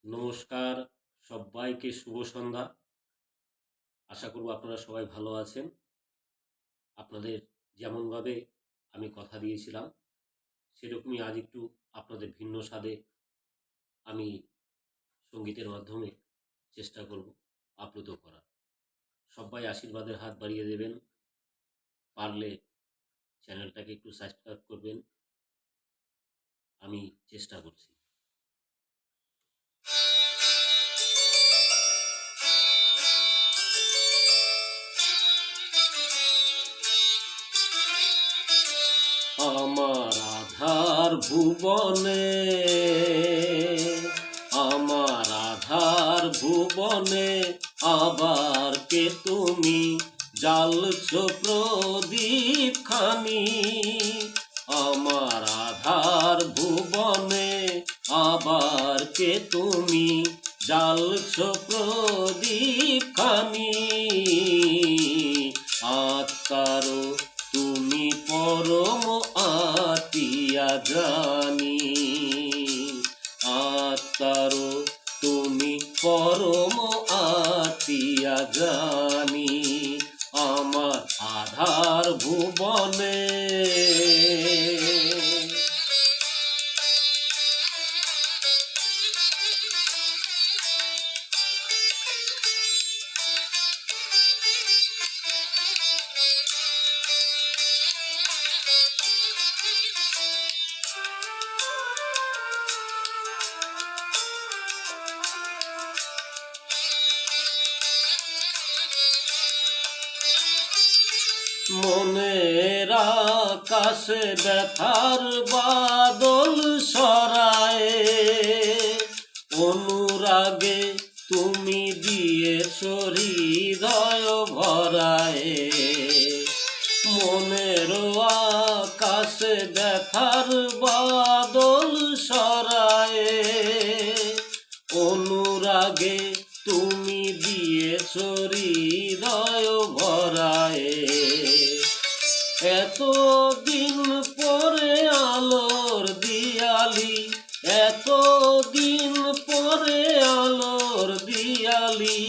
নমস্কার, সব্বাইকে শুভ সন্ধ্যা। আশা করব আপনারা সবাই ভালো আছেন। আপনাদের যেমনভাবে আমি কথা দিয়েছিলাম, সেরকমই আজ একটু আপনাদের ভিন্ন স্বাদে আমি সঙ্গীতের মাধ্যমে চেষ্টা করব আপ্লুত করার। সব্বাই আশীর্বাদের হাত বাড়িয়ে দেবেন। পারলে চ্যানেলটাকে একটু সাবস্ক্রাইব করবেন। আমি চেষ্টা করছি। আমার আধার ভুবনে, আমার আধার ভুবনে আবার কে তুমি জ্বালছ প্রদীপ খানি। আমার আধার ভুবনে আবার কে তুমি জ্বালছ প্রদীপ খানি। আত্মারো তুমি পরম আতিয়া জানি, আত্মারো তুমি পরম আতিয়া জানি। আমার আধার ভুবনে মনের আকাশে ব্যথার বাদল সরায়, অনুরাগে তুমি দিয়েছ হৃদয় ভরায়। মনের আকাশে ব্যথার বাদল সরায়, অনুরাগে তুমি দিয়েছ হৃদয় ভরায়। এতদিন পরে আলোর দিয়ালি, এতদিন পরে আলোর দিয়ালি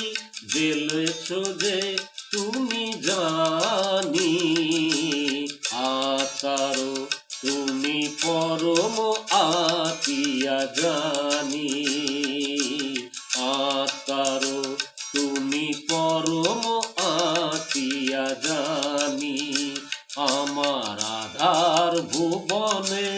জ্বেলেছ যে তুমি জানি। আতারো তুমি পরম আতিয়া জানি, আতারো তুমি পরম আতিয়া জানি। আমার আধার ভুবনে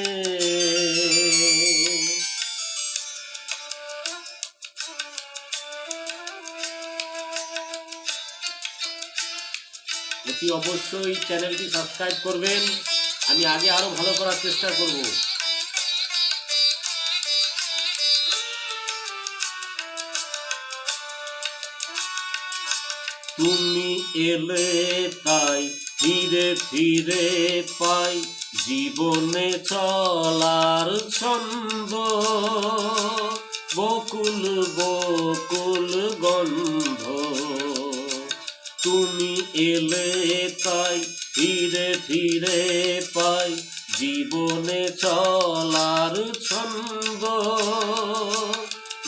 অতি অবশ্যই চ্যানেলটি সাবস্ক্রাইব করবেন। আমি আগে আরো ভালো করার চেষ্টা করব। তুমি এলে তাই ধীরে ধীরে পাই জীবনে চলার ছন্দ। বকুল বকুল গন্ধ, তুমি এলে তাই ধীরে ধীরে পাই জীবনে চলার ছন্দ।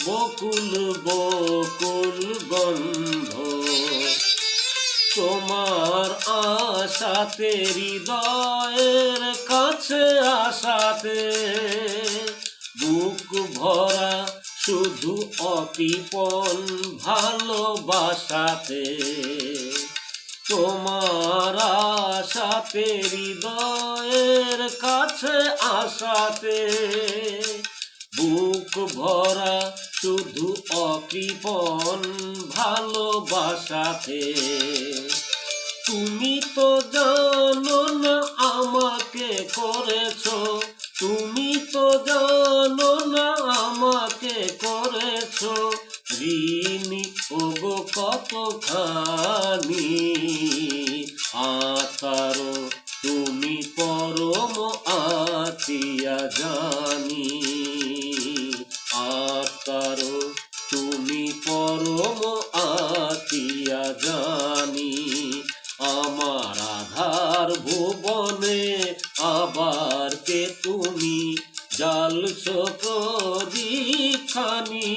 বকুল বকুল গন্ধ, তোমার আশাতে হৃদয়ের কাছে আশাতে বুক ভরা শুধু অকৃপণ ভালোবাসাতে। তোমার আশাতে হৃদয়ের কাছে আশাতে বুক ভরা শুধু অকৃপণ ভালোবাসাতে। তুমি তো জানো না আমাকে করেছ, তুমি তো জানো না আমাকে করেছ ঋণী ওগো কতখানি। আতারো তুমি পরম আতিয়া জানি, আতারো তুমি পরম আতিয়া জানি। আমার আধার ভুবনে আবার কে তুমি জ্বালছ প্রদীপ খানি।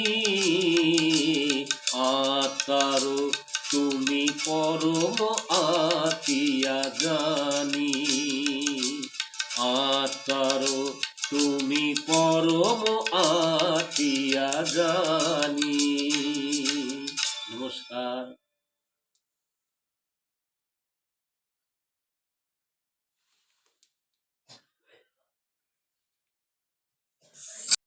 রাখিয়া জানি। নমস্কার।